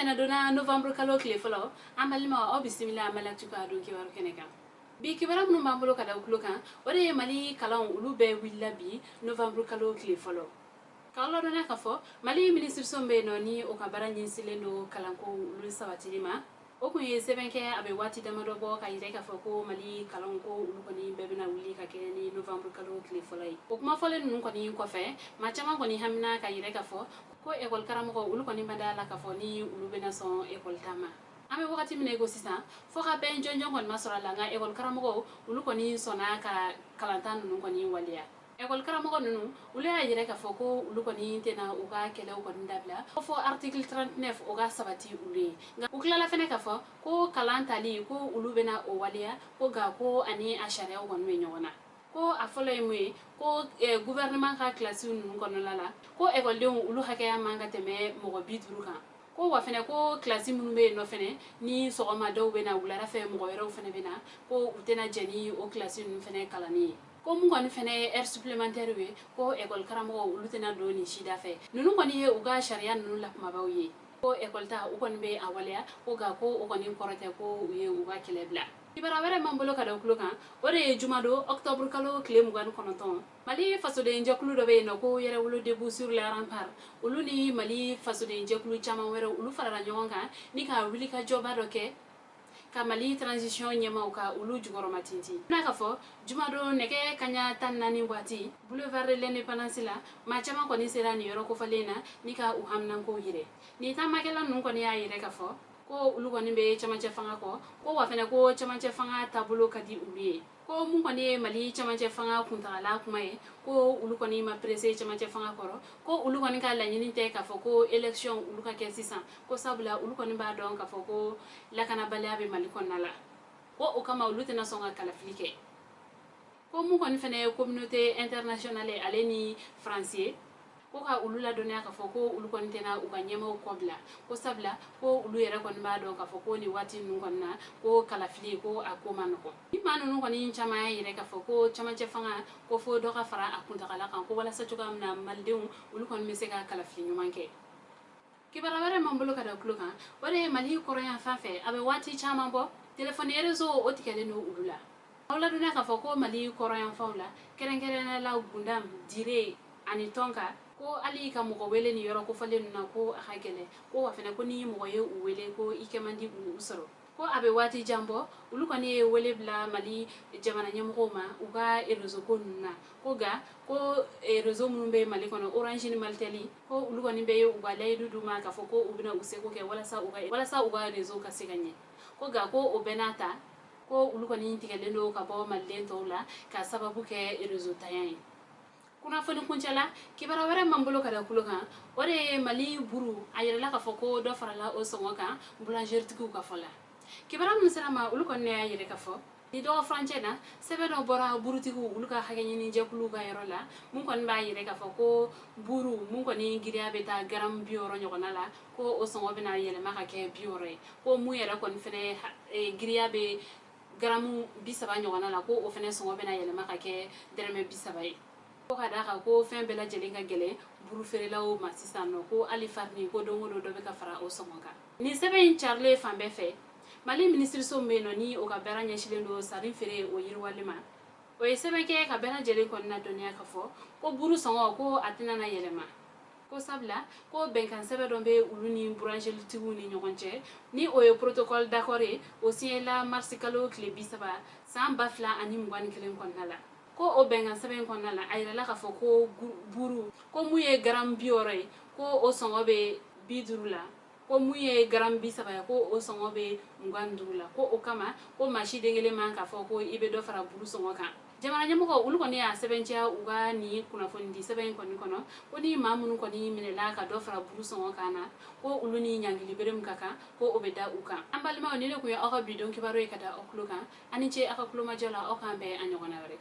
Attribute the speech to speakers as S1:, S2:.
S1: tena dona November kalo kile folo amalima o bismillah amalak tuka do ki waru keneka bi kibara mun mambulo kada ukuloka ore mali kalon ulu be willa bi November kalo kile folo kala dona kafo mali ministre sombe no ni o kabara nyin silendo kalanko ulu sawatilima o kun ye sebenke abe wati damado bo ka yire ka foko mali kalon ko ulu koni bebina wuli ka keni November kalo kile folay o kuma folen nun koni ko fe ma chama koni hamna ka yire ka fo ko école karamo ko ulu koni bandala ka fo ni ulu bena son école tama ame wakati mine go sisan fo ka ben jonjon kon masora la nga école karamo ko ulu koni sona ka kalantan nun koni waliya école karamo nunu ulu ya yire ka fo ko ulu koni tena o ka kele o koni dabla fo article 39 o ga sabati ulu nga ukla la fene ka fo ko kalantali ko ulu bena o waliya ko ga ko ani ashare o koni nyona ko afolo emwe ko gouvernement ka classe nun kono lala ko école de ulu hakaya manga teme mo biduru kan ko wa fene ko classe mun be no fene ni sogoma daw bena wulara fe mo yero fene bena ko utena jeni o classe nun fene kalani ko mun koni fene air supplémentaire we ko école karamo ulu tena do ni shida fe nunu koni he uga sharia nunu lak mabawye ko école ta u koni be awaliya ko ga ko o koni korote ko ye uga kelebla ibara were mambolo kada ukuloka ore jumado octobre kalo kile mugan konoton mali faso de njakulu do be no ko yere wulu debout sur les remparts ulu ni mali faso de njakulu chama were ulu farara nyonga ni ka wili ka joba do ke ka mali transition nyema ka ulu jugoro matinti naka fo jumado neke kanya tanani wati boulevard de l'indépendance la ma chama ko ni sera ni yoro ko falena ni ka uhamnan ko yire ni tamakela nun ko ni ya yire ka fo ko ulu koni be chamanche fanga ko wa fene ko chamanche fanga tabulo kadi uliye ko mun koni mali chamanche fanga kuntala kuma ye ko ulu koni ma presse chamanche fanga koro ko ulu koni ka la nyini te ka fo ko election ulu ka kesisa ko sabula ulu koni ba don ka fo ko la kana balya be mali konala ko o kama ulu tena songa kala flike ko mun koni fene communauté internationale ale ni français ko ka ulu la donia ka fo ko ulu kon tena u ka nyema ko bla ko sabla ko ulu yere kon ba do ka fo ko ni wati nun kon na ko kala fili ko akoma no ni manu nun kon ni chama yere ka fo ko chama che fanga ko fo do ka fara akunta kala kan ko wala sa tuka na maldeun ulu kon mi se ka kala fili nyumanke kibara wara mambolo kada kluka wore mali koroya fafe abe wati chama bo telephone rezo o tikele no ulula wala donia ka fo ko mali koroya faula kerengere la gundam dire ani tonka ko ali ka mo wele ni yoro ko falen na ko hagele ko wa fena ko ni mo ye wele ko ikemandi usoro ko abe wati jambo ulu ko ni wele bla mali jamana nyamko ma uga erezo ko nuna ko ga ko erezo mun be mali kono orange ni malteli ko ulu ko ni be uga lay dudu ma ka foko ubina useko ke wala sa uga rezo ka siganye ko ga ko obenata ko ulu ko ni tigelendo ka bo malden tola ka sababu ke erezo tayan kuna foni kunchala kibara were mambolo kada kuloka ore mali buru ayela ka foko do farala o songoka boulanger tiku ka fola kibara musama ulu konne ayere ka fo ni do franchena sebe no bora buru tiku ulu ka hagenyi ni jakulu ga yorola mun kon ba yere ka foko buru mun kon ni giria beta garam bioro nyogona la ko o songo bina yele maka ke biore ko mu yere kon fene giria be garamu bisaba nyogona la ko o fene songo bina yele maka ke derme bisaba ko kada ka ko fen bela jeli ka gele buru ferela o masisa no ko ali farni ko dongo do be ka fara o somonga ni sebe in charle fambe fe mali ministre so meno ni o ka bera nyeshilendo sarin fere o yirwalima o sebe ke ka bera jeli ko na donia ka fo ko buru songo ko atina na yelema ko sabla ko benkan sebe don be uluni boulanger tigu ni nyogonche ni o protocole d'accord o siela marsikalo klebi saba sam bafla ani mwan kelen kon nala ko o benga seben konna la ayra la ka fo ko buru ko muye garam biore ko o songo be bidurula ko muye garam bisaba ko o songo be ngandurula ko o kama ko mashi dengele man ka fo ko ibe do fara buru songo kan jamana nyamo ko ulu ko ne ya sebentia uga ni kuna fo ndi seben konni kono ko ni mamunu ko ni minela ka do fara buru songo kana ko ulu ni nyangili berem kaka ko obeda uka ambalima oni ne ko ya aka bidon kibaro e kada okluka ani che aka kluma jala o kambe anyogona wore